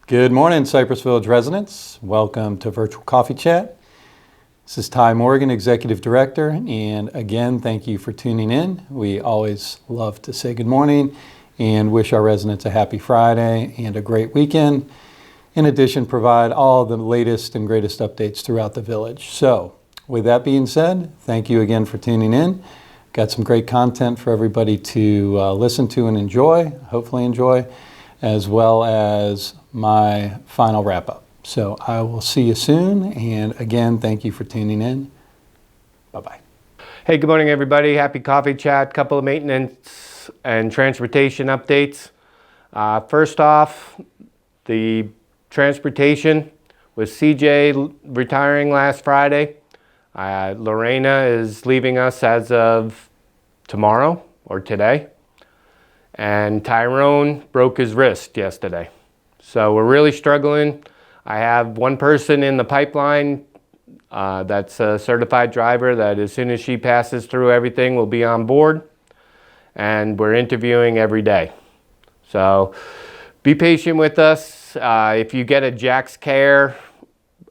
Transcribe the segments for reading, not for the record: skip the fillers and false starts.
Good morning, Cypress Village residents. Welcome to Virtual Coffee Chat. This is Ty Morgan, Executive Director, and again, thank you for tuning in. We always love to say good morning and wish our residents a happy Friday and a great weekend. In addition, provide all the latest and greatest updates throughout the village. So, with that being said, thank you again for tuning in. Got some great content for everybody to listen to and enjoy, hopefully enjoy, as well as my final wrap-up. So I will see you soon, and again, thank you for tuning in. Bye-bye. Hey, good morning, everybody. Happy Coffee Chat. Couple of maintenance and transportation updates. First off, the transportation with CJ retiring last Friday. Lorena is leaving us as of tomorrow or today. And Tyrone broke his wrist yesterday. So we're really struggling. I have one person in the pipeline that's a certified driver that as soon as she passes through everything will be on board. And we're interviewing every day. So be patient with us. If you get a Jack's Care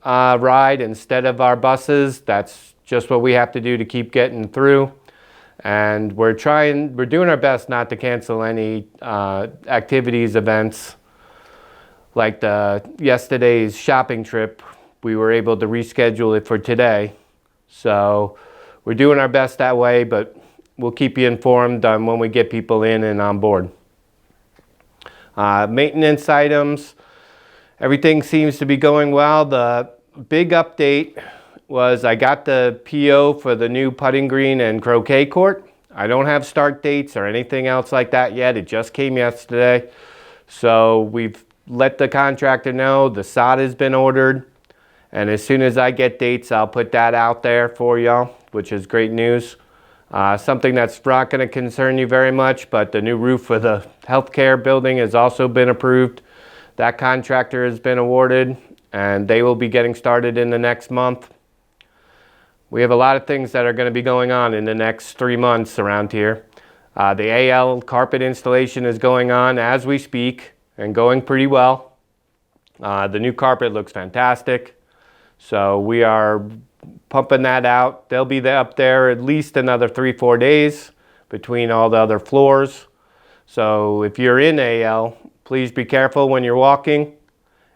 ride instead of our buses, that's just what we have to do to keep getting through. And we're doing our best not to cancel any activities, events. Like yesterday's shopping trip, we were able to reschedule it for today. So we're doing our best that way, but we'll keep you informed on when we get people in and on board. Maintenance items, everything seems to be going well. The big update was I got the PO for the new putting green and croquet court. I don't have start dates or anything else like that yet. It just came yesterday. So we've let the contractor know the sod has been ordered. And as soon as I get dates, I'll put that out there for y'all, which is great news. Something that's not going to concern you very much, but the new roof for the healthcare building has also been approved. That contractor has been awarded, and they will be getting started in the next month. We have a lot of things that are going to be going on in the next 3 months around here. The AL carpet installation is going on as we speak and going pretty well. The new carpet looks fantastic. So we are pumping that out. They'll be up there at least another 3-4 days between all the other floors. So if you're in AL, please be careful when you're walking.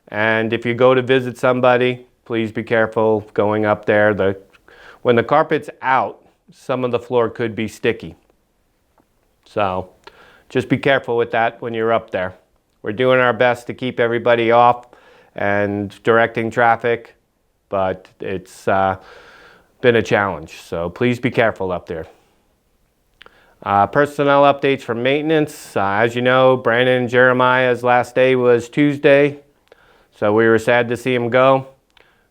And if you go to visit somebody, please be careful going up there. When the carpet's out, some of the floor could be sticky. So just be careful with that when you're up there. We're doing our best to keep everybody off and directing traffic, but it's been a challenge. So please be careful up there. Personnel updates from maintenance. As you know, Brandon and Jeremiah's last day was Tuesday, so we were sad to see him go.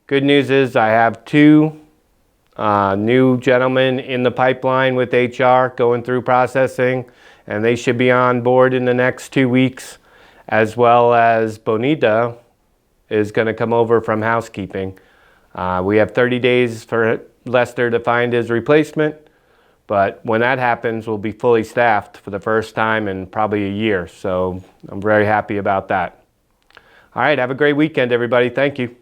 Good news is I have 2 new gentlemen in the pipeline with HR going through processing, and they should be on board in the next 2 weeks, as well as Bonita is going to come over from housekeeping. We have 30 days for Lester to find his replacement, but when that happens, we'll be fully staffed for the first time in probably a year, so I'm very happy about that. All right, have a great weekend, everybody. Thank you.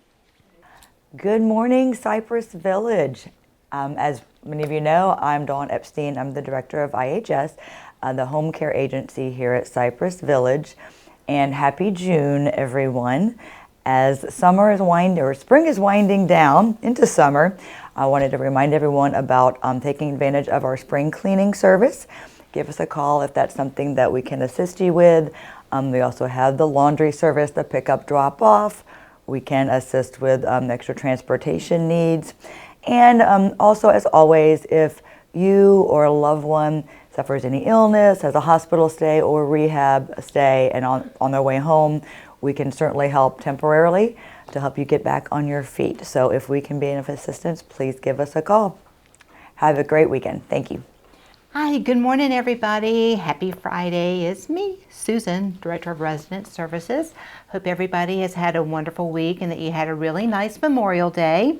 Good morning, Cypress Village. As many of you know, I'm Dawn Epstein. I'm the director of IHS, the home care agency here at Cypress Village. And happy June, everyone. As spring is winding down into summer, I wanted to remind everyone about taking advantage of our spring cleaning service. Give us a call if that's something that we can assist you with. We also have the laundry service, the pick-up, drop-off. We can assist with extra transportation needs. And also, as always, if you or a loved one suffers any illness, has a hospital stay or rehab stay, and on their way home, we can certainly help temporarily to help you get back on your feet. So if we can be of assistance, please give us a call. Have a great weekend. Thank you. Hi, good morning, everybody. Happy Friday. It's me, Susan, Director of Resident Services. Hope everybody has had a wonderful week and that you had a really nice Memorial Day.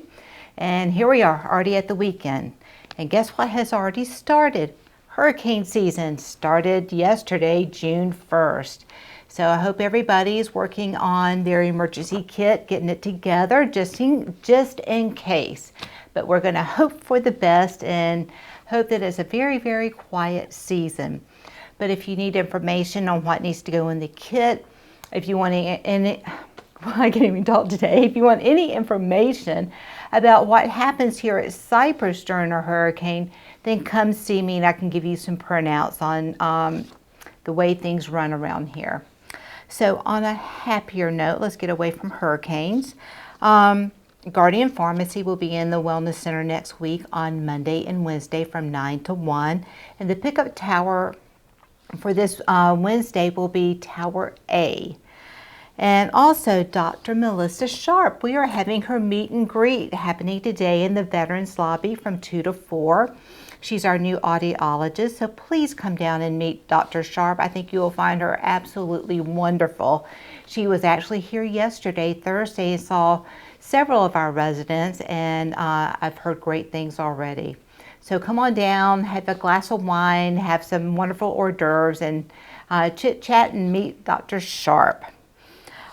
And here we are, already at the weekend. And guess what has already started? Hurricane season started yesterday, June 1st. So I hope everybody's working on their emergency kit, getting it together just in case. But we're going to hope for the best and hope that it's a very, very quiet season. But if you need information on what needs to go in the kit, if you want any, I can't even talk today. If you want any information about what happens here at Cypress during a hurricane, then come see me and I can give you some printouts on the way things run around here. So on a happier note, let's get away from hurricanes. Guardian Pharmacy will be in the Wellness Center next week on Monday and Wednesday from 9 to 1. And the pickup tower for this Wednesday will be Tower A. And also Dr. Melissa Sharp. We are having her meet and greet happening today in the Veterans Lobby from 2 to 4. She's our new audiologist, so please come down and meet Dr. Sharp. I think you will find her absolutely wonderful. She was actually here yesterday, Thursday, and saw several of our residents, and I've heard great things already. So come on down, have a glass of wine, have some wonderful hors d'oeuvres, and chit-chat and meet Dr. Sharp.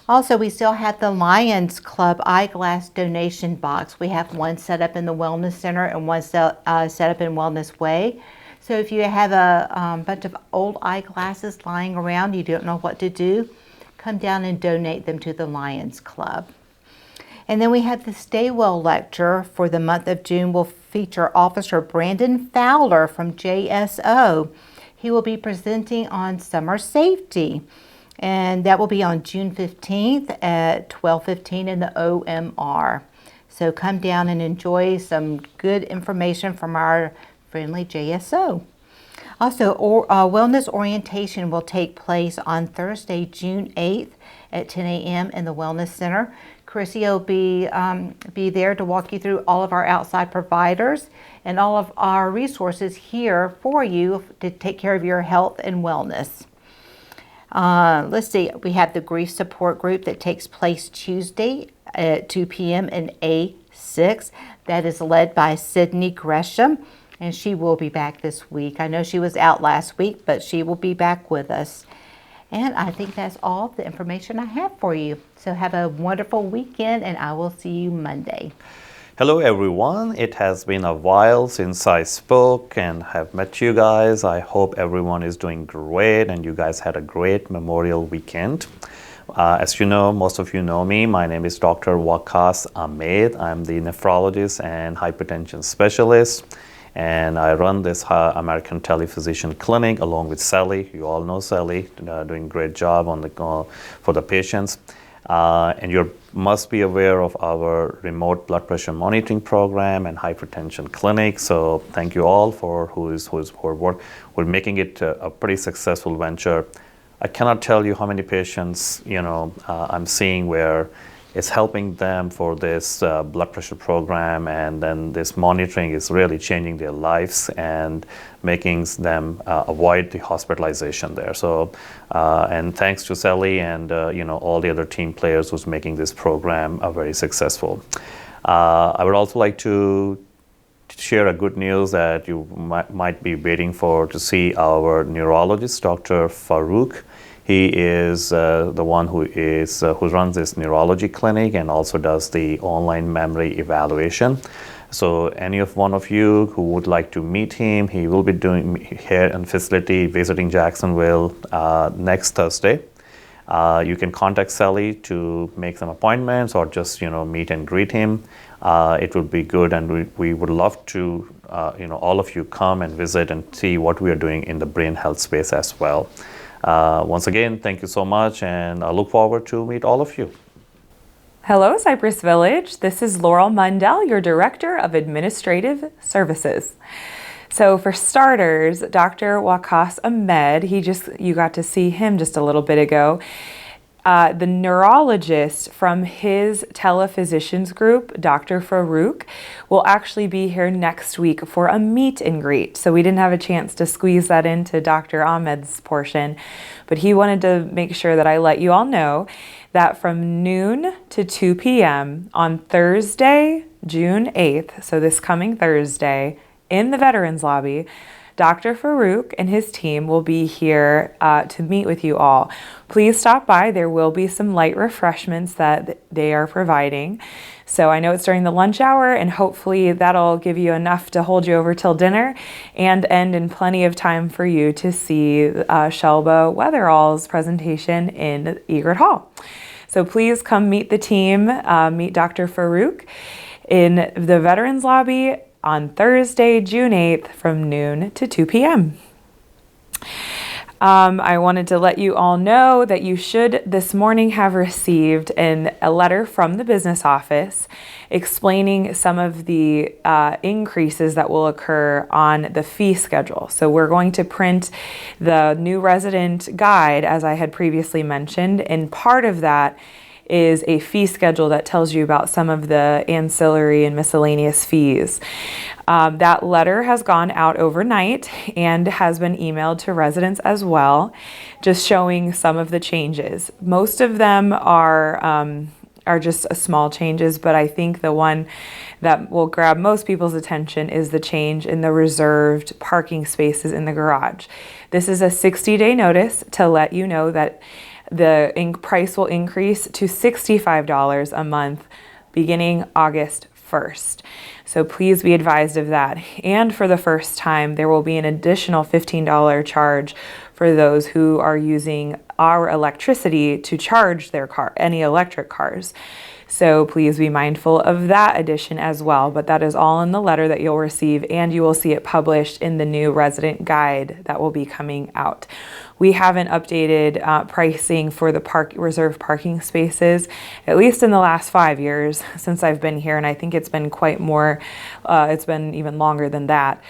Also, we still have the Lions Club eyeglass donation box. We have one set up in the Wellness Center and one set up in Wellness Way. So if you have a bunch of old eyeglasses lying around, you don't know what to do, come down and donate them to the Lions Club. And then we have the Stay Well lecture for the month of June will feature Officer Brandon Fowler from JSO. He will be presenting on summer safety. And that will be on June 15th at 12:15 in the OMR. So come down and enjoy some good information from our friendly JSO. Also, wellness orientation will take place on Thursday, June 8th at 10 a.m. in the Wellness Center. Chrissy will be there to walk you through all of our outside providers and all of our resources here for you to take care of your health and wellness. Let's see, we have the grief support group that takes place Tuesday at 2 p.m. in A6. That is led by Sydney Gresham, and she will be back this week. I know she was out last week, but she will be back with us. And I think that's all the information I have for you. So have a wonderful weekend, and I will see you Monday. Hello everyone, it has been a while since I spoke and have met you guys. I hope everyone is doing great and you guys had a great Memorial weekend. As you know, most of you know me, my name is Dr. Waqas Ahmed. I'm the nephrologist and hypertension specialist, and I run this American Telephysician Clinic along with Sally. You all know Sally, doing a great job for the patients. And you must be aware of our remote blood pressure monitoring program and hypertension clinic. So thank you all for who work. We're making it a pretty successful venture. I cannot tell you how many patients I'm seeing where it's helping them for this blood pressure program, and then this monitoring is really changing their lives and making them avoid the hospitalization there. So, and thanks to Sally and all the other team players who's making this program very successful. I would also like to share a good news that you might be waiting for to see our neurologist, Dr. Farouk. He is the one who runs this neurology clinic and also does the online memory evaluation. So one of you who would like to meet him, he will be doing here in facility visiting Jacksonville next Thursday. You can contact Sally to make some appointments or just meet and greet him. It would be good, and we would love to all of you come and visit and see what we are doing in the brain health space as well. Once again, thank you so much, and I look forward to meet all of you. Hello, Cypress Village. This is Laurel Mundell, your Director of Administrative Services. So for starters, Dr. Waqas Ahmed, you got to see him just a little bit ago. The neurologist from his telephysicians group, Dr. Farouk, will actually be here next week for a meet and greet. So we didn't have a chance to squeeze that into Dr. Ahmed's portion, but he wanted to make sure that I let you all know that from noon to 2 p.m. on Thursday, June 8th, so this coming Thursday, in the Veterans Lobby, Dr. Farouk and his team will be here to meet with you all. Please stop by. There will be some light refreshments that they are providing. So I know it's during the lunch hour, and hopefully that'll give you enough to hold you over till dinner and end in plenty of time for you to see Shelba Weatherall's presentation in Egret Hall. So please come meet the team, meet Dr. Farouk in the Veterans Lobby on Thursday, June 8th from noon to 2 p.m. I wanted to let you all know that you should this morning have received a letter from the business office explaining some of the increases that will occur on the fee schedule. So we're going to print the new resident guide, as I had previously mentioned, and part of that is a fee schedule that tells you about some of the ancillary and miscellaneous fees. That letter has gone out overnight and has been emailed to residents as well, just showing some of the changes. Most of them are just small changes, but I think the one that will grab most people's attention is the change in the reserved parking spaces in the garage. This is a 60-day notice to let you know that the price will increase to $65 a month beginning August 1st. So please be advised of that. And for the first time, there will be an additional $15 charge for those who are using our electricity to charge their car, any electric cars. So please be mindful of that addition as well. But that is all in the letter that you'll receive, and you will see it published in the new resident guide that will be coming out. We haven't updated pricing for the reserved parking spaces, at least in the last 5 years since I've been here, and I think it's been it's been even longer than that.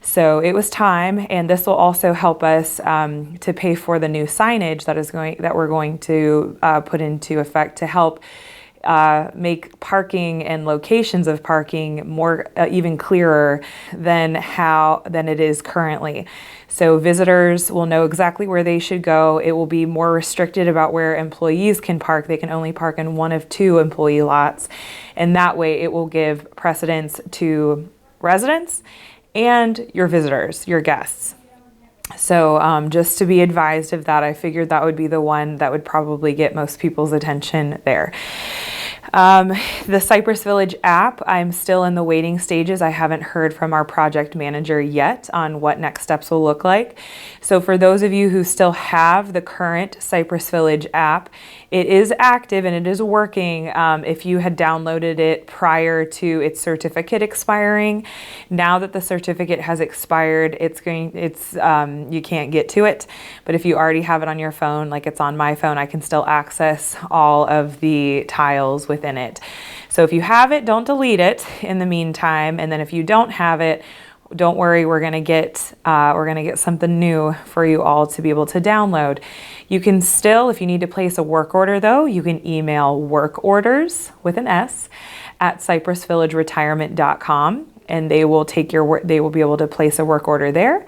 So it was time, and this will also help us to pay for the new signage that we're going to put into effect to help make parking and locations of parking more even clearer than it is currently. So visitors will know exactly where they should go. It will be more restricted about where employees can park. They can only park in one of 2 employee lots, and that way it will give precedence to residents and your visitors, your guests. So just to be advised of that, I figured that would be the one that would probably get most people's attention there. The Cypress Village app, I'm still in the waiting stages. I haven't heard from our project manager yet on what next steps will look like. So for those of you who still have the current Cypress Village app, it is active and it is working. If you had downloaded it prior to its certificate expiring, now that the certificate has expired, you can't get to it. But if you already have it on your phone, like it's on my phone, I can still access all of the tiles within it. So if you have it, don't delete it in the meantime. And then if you don't have it, don't worry, we're gonna get something new for you all to be able to download. You can still, if you need to place a work order though, you can email work orders with an S at cypressvillageretirement.com, and they will be able to place a work order there.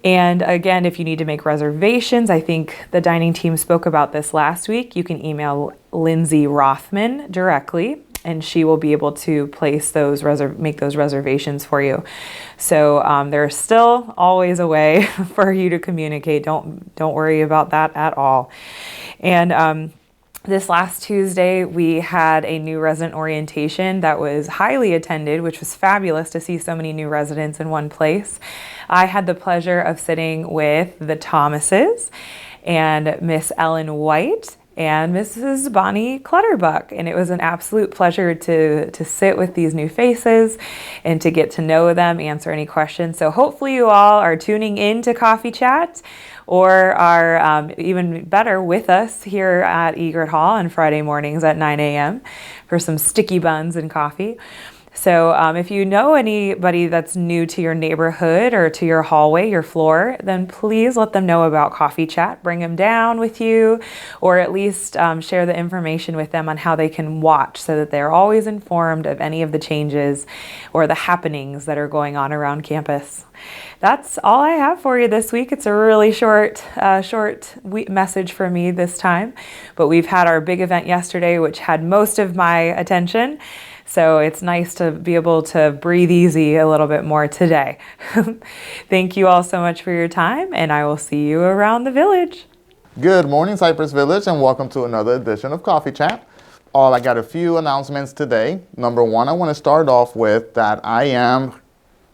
And again, if you need to make reservations, I think the dining team spoke about this last week, you can email Lindsay Rothman directly, and she will be able to place make those reservations for you. So there's still always a way for you to communicate. Don't worry about that at all. And this last Tuesday, we had a new resident orientation that was highly attended, which was fabulous to see so many new residents in one place. I had the pleasure of sitting with the Thomases and Miss Ellen White and Mrs. Bonnie Clutterbuck, and it was an absolute pleasure to sit with these new faces and to get to know them, answer any questions. So hopefully you all are tuning in to Coffee Chat, or are even better with us here at Egret Hall on Friday mornings at 9 a.m. for some sticky buns and coffee. So if you know anybody that's new to your neighborhood or to your hallway, your floor, then please let them know about Coffee Chat. Bring them down with you, or at least share the information with them on how they can watch so that they're always informed of any of the changes or the happenings that are going on around campus. That's all I have for you this week. It's a really short message for me this time, but we've had our big event yesterday, which had most of my attention. So it's nice to be able to breathe easy a little bit more today. Thank you all so much for your time, and I will see you around the village. Good morning, Cypress Village, and welcome to another edition of Coffee Chat. I got a few announcements today. Number one, I want to start off with that I am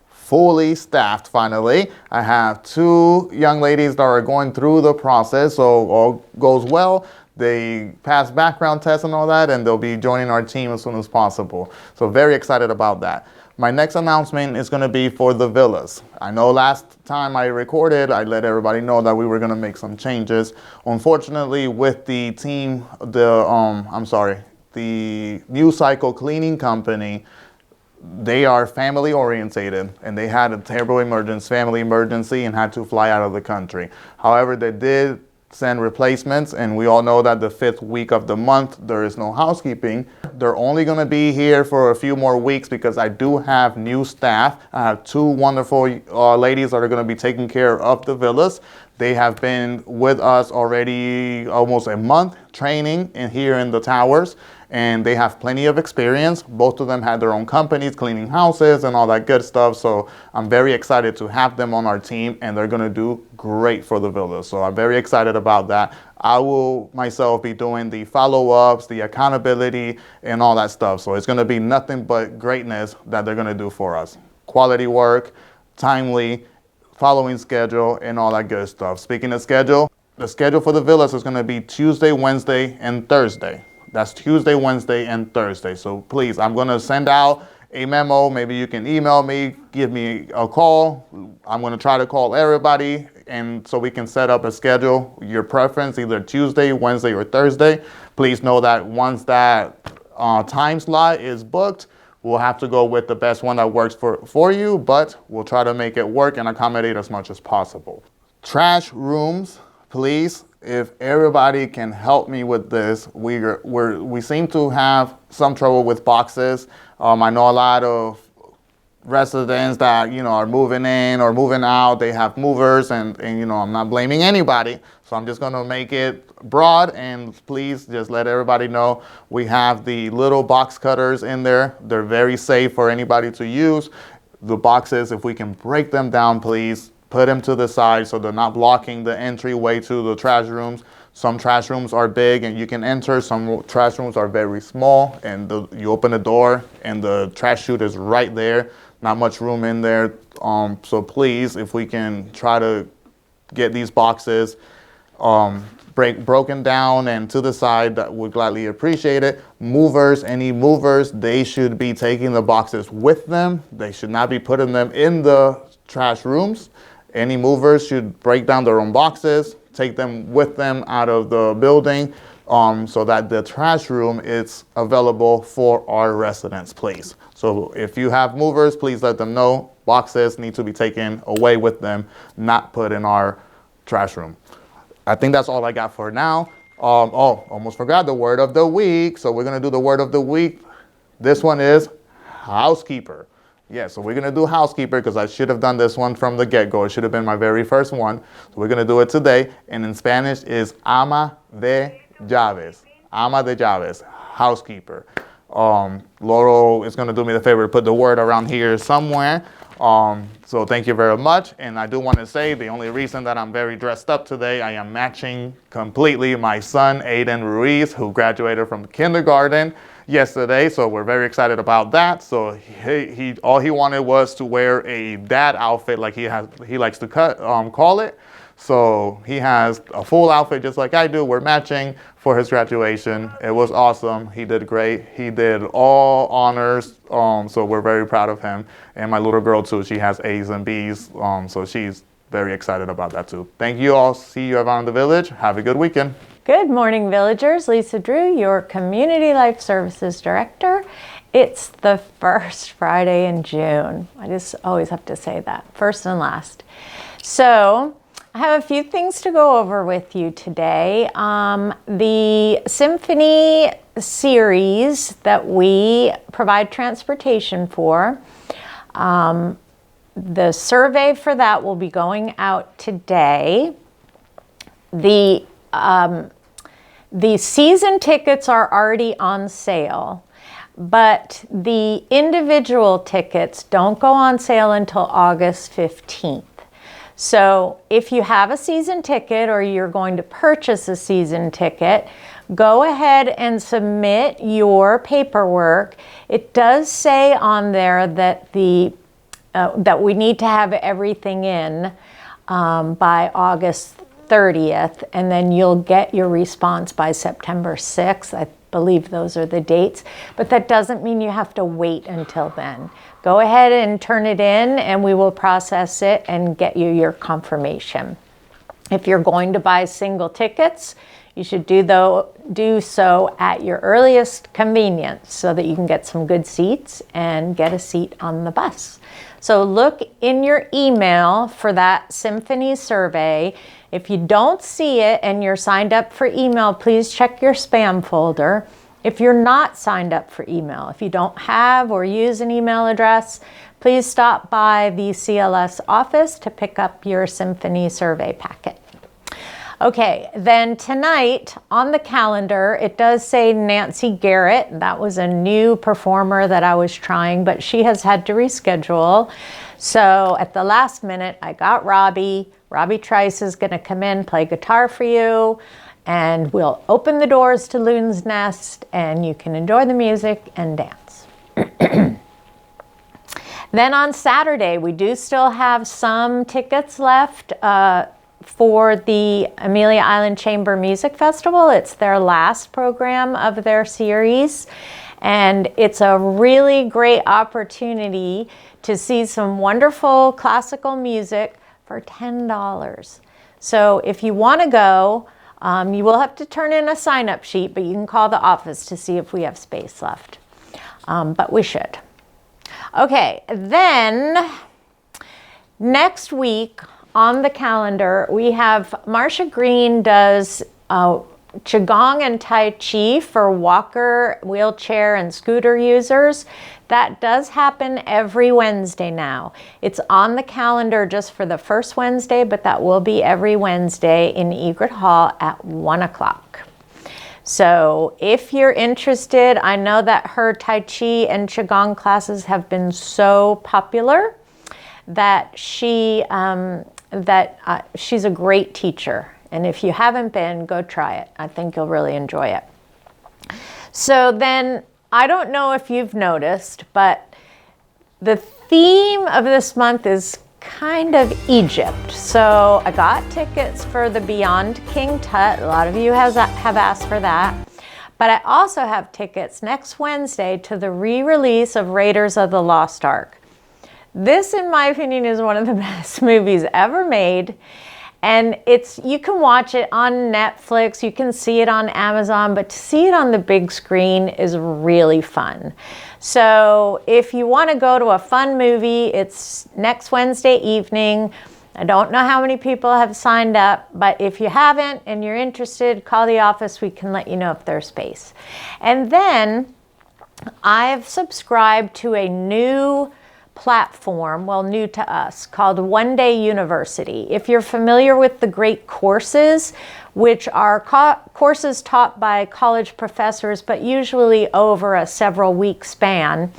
fully staffed finally. I have 2 young ladies that are going through the process, so all goes well. They pass background tests and all that, and they'll be joining our team as soon as possible. So very excited about that. My next announcement is going to be for the villas. I know last time I recorded, I let everybody know that we were going to make some changes. Unfortunately, with the team, the New Cycle Cleaning Company, they are family orientated, and they had a terrible family emergency and had to fly out of the country. However, they did send replacements, and we all know that the 5th week of the month there is no housekeeping. They're only going to be here for a few more weeks because I do have new staff. I have 2 wonderful ladies that are going to be taking care of the villas. They have been with us already almost a month training here in the towers, and they have plenty of experience. Both of them had their own companies cleaning houses and all that good stuff. So I'm very excited to have them on our team, and they're going to do great for the villas. So I'm very excited about that. I will myself be doing the follow-ups, the accountability, and all that stuff. So it's going to be nothing but greatness that they're going to do for us. Quality work, timely, following schedule, and all that good stuff. Speaking of schedule, the schedule for the villas is going to be Tuesday, Wednesday, and Thursday. That's Tuesday, Wednesday, and Thursday. So please, I'm going to send out a memo. Maybe you can email me, give me a call. I'm going to try to call everybody, and so we can set up a schedule, your preference, either Tuesday, Wednesday, or Thursday. Please know that once that time slot is booked, we'll have to go with the best one that works for you, but we'll try to make it work and accommodate as much as possible. Trash rooms, please. If everybody can help me with this, we seem to have some trouble with boxes. I know a lot of residents that are moving in or moving out. They have movers, and I'm not blaming anybody. So I'm just going to make it broad, and please just let everybody know we have the little box cutters in there. They're very safe for anybody to use. The boxes, if we can break them down, please. Put them to the side so they're not blocking the entryway to the trash rooms. Some trash rooms are big and you can enter. Some trash rooms are very small, and you open the door and the trash chute is right there. Not much room in there. So please, if we can try to get these boxes broken down and to the side, that would gladly appreciate it. Movers, any movers, they should be taking the boxes with them. They should not be putting them in the trash rooms. Any movers should break down their own boxes, take them with them out of the building, so that the trash room is available for our residents, please. So if you have movers, please let them know boxes need to be taken away with them, not put in our trash room. I think that's all I got for now. Almost forgot the word of the week. So we're going to do the word of the week. This one is housekeeper. Yeah, so we're going to do housekeeper because I should have done this one from the get-go. It should have been my very first one. So we're going to do it today. And in Spanish is ama de llaves. Ama de llaves, housekeeper. Laurel is going to do me the favor to put the word around here somewhere. So thank you very much. And I do want to say the only reason that I'm very dressed up today, I am matching completely my son, Aiden Ruiz, who graduated from kindergarten yesterday. So we're very excited about that. So he all he wanted was to wear a dad outfit, like he likes to call it. So he has a full outfit just like I do. We're matching for his graduation. It was awesome. He did great. He did all honors. So we're very proud of him. And my little girl too, she has A's and B's. So she's very excited about that too. Thank you all. See you around the village. Have a good weekend. Good morning, villagers. Lisa Drew, your Community Life Services Director. It's the first Friday in June. I just always have to say that, first and last. So I have a few things to go over with you today. The Symphony series that we provide transportation for, the survey for that will be going out today. The season tickets are already on sale. but the individual tickets don't go on sale until August 15th. So if you have a season ticket or you're going to purchase a season ticket, go ahead and submit your paperwork. It does say on there that that we need to have everything in by August 30th, and then you'll get your response by September 6th. I believe those are the dates, but that doesn't mean you have to wait until then. Go ahead and turn it in, and we will process it and get you your confirmation. If you're going to buy single tickets, you should do so at your earliest convenience so that you can get some good seats and get a seat on the bus. So look in your email for that Symphony survey. If you don't see it and you're signed up for email, please check your spam folder. If you're not signed up for email, if you don't have or use an email address, please stop by the CLS office to pick up your Symphony survey packet. Okay, then tonight on the calendar, it does say Nancy Garrett. That was a new performer that I was trying, but she has had to reschedule. So at the last minute, I got Robbie. Robbie Trice is going to come in, play guitar for you, and we'll open the doors to Loon's Nest, and you can enjoy the music and dance. Then on Saturday, we do still have some tickets left for the Amelia Island Chamber Music Festival. It's their last program of their series, and it's a really great opportunity to see some wonderful classical music for $10. So if you want to go, you will have to turn in a sign-up sheet, but you can call the office to see if we have space left. But we should. Okay, then next week on the calendar, we have Marsha Green does Qigong and Tai Chi for walker, wheelchair, and scooter users. That does happen every Wednesday now. It's on the calendar just for the first Wednesday, but that will be every Wednesday in Egret Hall at 1 o'clock. So if you're interested, I know that her Tai Chi and Qigong classes have been so popular that she's a great teacher. And if you haven't been, go try it. I think you'll really enjoy it. So then, I don't know if you've noticed, but the theme of this month is kind of Egypt. So I got tickets for the Beyond King Tut. A lot of you have asked for that. But I also have tickets next Wednesday to the re-release of Raiders of the Lost Ark. This, in my opinion, is one of the best movies ever made. And you can watch it on Netflix, you can see it on Amazon, but to see it on the big screen is really fun. So if you want to go to a fun movie, it's next Wednesday evening. I don't know how many people have signed up, but if you haven't and you're interested, call the office, we can let you know if there's space. And then I've subscribed to a new platform, well, new to us, called One Day University. If you're familiar with the Great Courses, which are courses taught by college professors, but usually over a several-week span,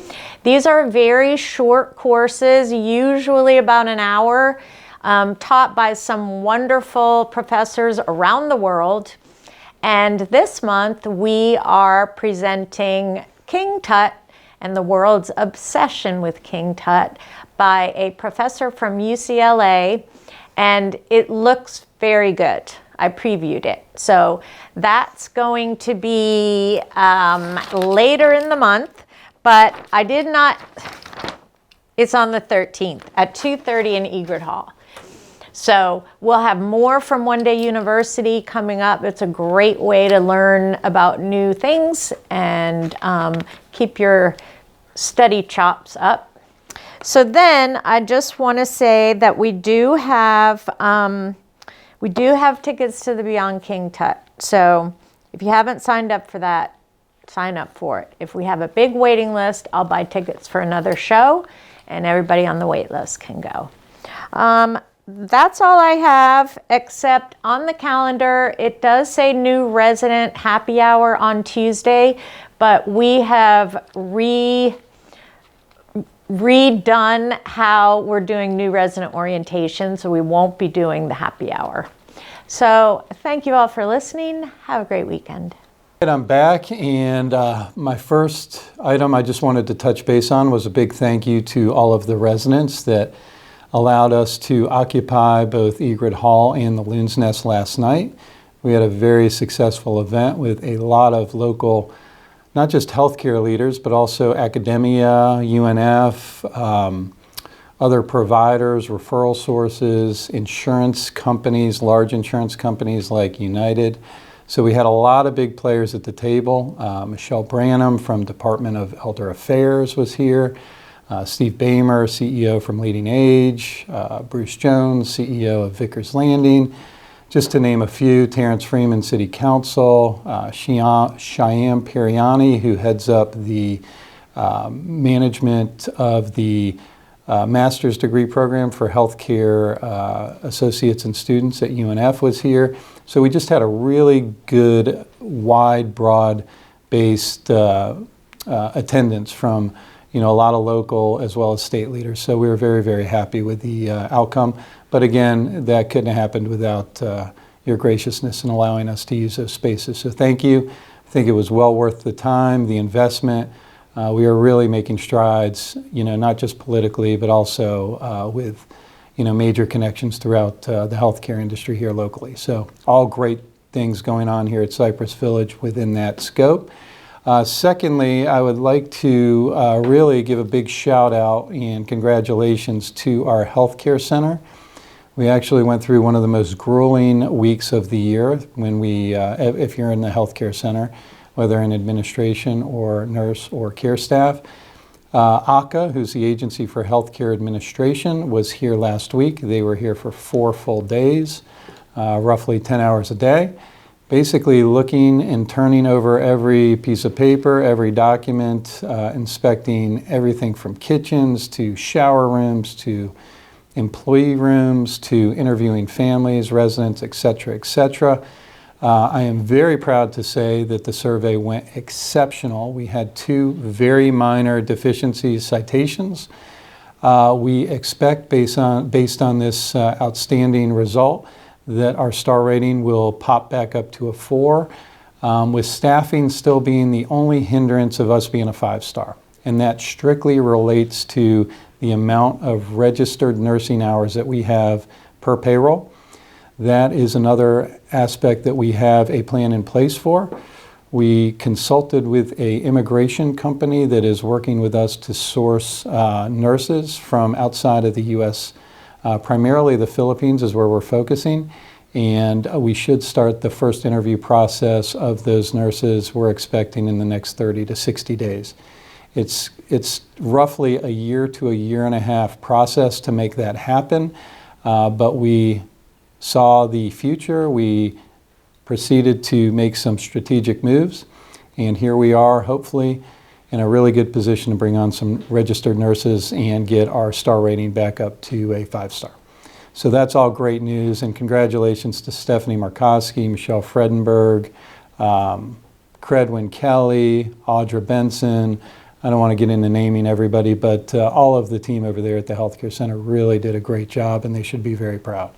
these are very short courses, usually about an hour, taught by some wonderful professors around the world. And this month, we are presenting King Tut and the World's Obsession with King Tut by a professor from UCLA, and it looks very good. I previewed it. So that's going to be later in the month, but it's on the 13th at 2:30 in Egret Hall. So we'll have more from One Day University coming up. It's a great way to learn about new things and keep your study chops up. So then I just want to say that we do have tickets to the Beyond King Tut. So if you haven't signed up for that, sign up for it. If we have a big waiting list, I'll buy tickets for another show and everybody on the wait list can go. That's all I have, except on the calendar, it does say new resident happy hour on Tuesday but we have redone how we're doing new resident orientation, so we won't be doing the happy hour. So thank you all for listening. Have a great weekend. I'm back, and my first item I just wanted to touch base on was a big thank you to all of the residents that allowed us to occupy both Egret Hall and the Loon's Nest last night. We had a very successful event with a lot of local, not just healthcare leaders, but also academia, UNF, other providers, referral sources, insurance companies, large insurance companies like United. So we had a lot of big players at the table. Michelle Branham from Department of Elder Affairs was here. Steve Bamer, CEO from Leading Age. Bruce Jones, CEO of Vickers Landing. Just to name a few, Terrence Freeman, City Council. Cheyenne Periani, who heads up the management of the master's degree program for healthcare associates and students at UNF, was here. So we just had a really good, wide, broad-based attendance from a lot of local as well as state leaders. So we were very, very happy with the outcome. But again, that couldn't have happened without your graciousness in allowing us to use those spaces. So thank you. I think it was well worth the time, the investment. We are really making strides, not just politically, but also with major connections throughout the healthcare industry here locally. So all great things going on here at Cypress Village within that scope. Secondly, I would like to really give a big shout out and congratulations to our healthcare center. We actually went through one of the most grueling weeks of the year when we, if you're in the healthcare center, whether in administration or nurse or care staff. AHCA, who's the Agency for Healthcare Administration, was here last week. They were here for 4 full days, roughly 10 hours a day, basically looking and turning over every piece of paper, every document, inspecting everything from kitchens to shower rooms to employee rooms to interviewing families, residents, et cetera, et cetera. I am very proud to say that the survey went exceptional. We had 2 very minor deficiency citations. We expect, based on this outstanding result, that our star rating will pop back up to a 4, with staffing still being the only hindrance of us being a 5-star. And that strictly relates to the amount of registered nursing hours that we have per payroll. That is another aspect that we have a plan in place for. We consulted with an immigration company that is working with us to source nurses from outside of the U.S. Primarily the Philippines is where we're focusing, and we should start the first interview process of those nurses we're expecting in the next 30 to 60 days. It's roughly a year to a year and a half process to make that happen, but we saw the future. We proceeded to make some strategic moves, and here we are, hopefully in a really good position to bring on some registered nurses and get our star rating back up to a 5-star. So that's all great news, and congratulations to Stephanie Markowski, Michelle Fredenberg, Credwin Kelly, Audra Benson. I don't want to get into naming everybody, but all of the team over there at the Healthcare Center really did a great job, and they should be very proud.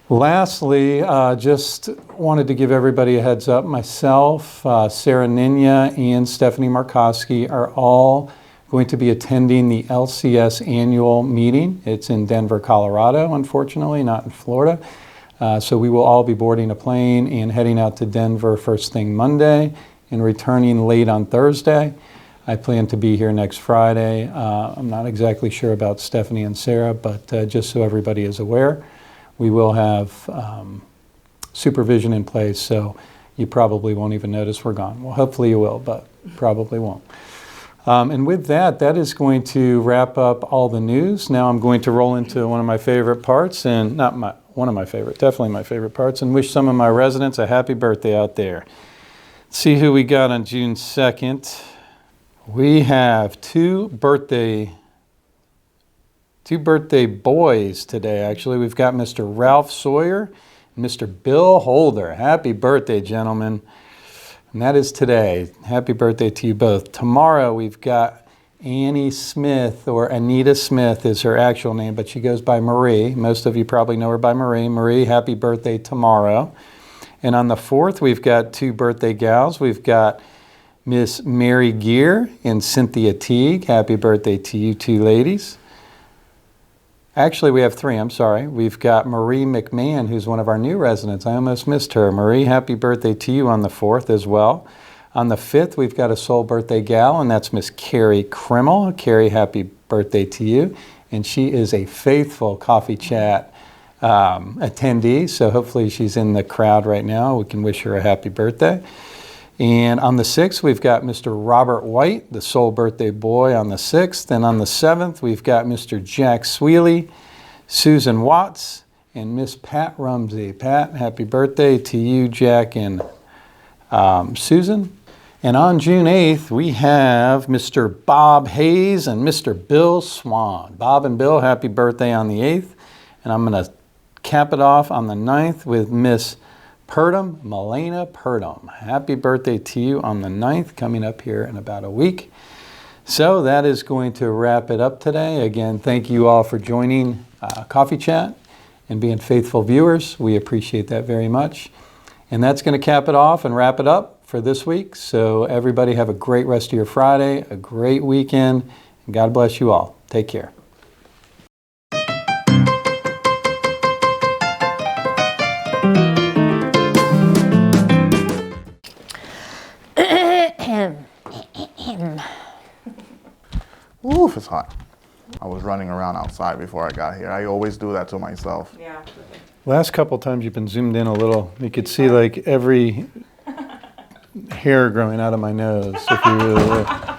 Lastly, just wanted to give everybody a heads up. Myself, Sarah Ninya, and Stephanie Markowski are all going to be attending the LCS annual meeting. It's in Denver, Colorado, unfortunately, not in Florida. So we will all be boarding a plane and heading out to Denver first thing Monday and returning late on Thursday. I plan to be here next Friday. I'm not exactly sure about Stephanie and Sarah, but just so everybody is aware, we will have supervision in place, so you probably won't even notice we're gone. Well, hopefully you will, but probably won't. And with that, that is going to wrap up all the news. Now I'm going to roll into one of my favorite parts, and definitely my favorite parts, and wish some of my residents a happy birthday out there. Let's see who we got on June 2nd. We have two birthday boys today, actually. We've got Mr. Ralph Sawyer and Mr. Bill Holder. Happy birthday, gentlemen. and that is today. Happy birthday to you both. Tomorrow we've got Annie Smith, or Anita Smith is her actual name, but she goes by Marie. Most of you probably know her by Marie. Marie, happy birthday tomorrow. And on the 4th, we've got 2 birthday gals. We've got Miss Mary Gear and Cynthia Teague. Happy birthday to you 2 ladies. Actually, we have 3, I'm sorry. We've got Marie McMahon, who's one of our new residents. I almost missed her. Marie, happy birthday to you on the 4th as well. On the 5th, we've got a sole birthday gal, and that's Miss Carrie Krimmel. Carrie, happy birthday to you. And she is a faithful Coffee Chat attendee, so hopefully she's in the crowd right now. We can wish her a happy birthday. And on the 6th, we've got Mr. Robert White, the sole birthday boy on the 6th. And on the 7th, we've got Mr. Jack Sweely, Susan Watts, and Miss Pat Rumsey. Pat, happy birthday to you, Jack, and Susan. And on June 8th, we have Mr. Bob Hayes and Mr. Bill Swan. Bob and Bill, happy birthday on the 8th. And I'm going to cap it off on the 9th with Miss Purdom, Melena Purdom. Happy birthday to you on the 9th, coming up here in about a week. So that is going to wrap it up today. Again, thank you all for joining Coffee Chat and being faithful viewers. We appreciate that very much. And that's going to cap it off and wrap it up for this week. So everybody have a great rest of your Friday, a great weekend, and God bless you all. Take care. Oof, it's hot. I was running around outside before I got here. I always do that to myself. Yeah. Last couple times you've been zoomed in a little. You could see like every hair growing out of my nose if you really look.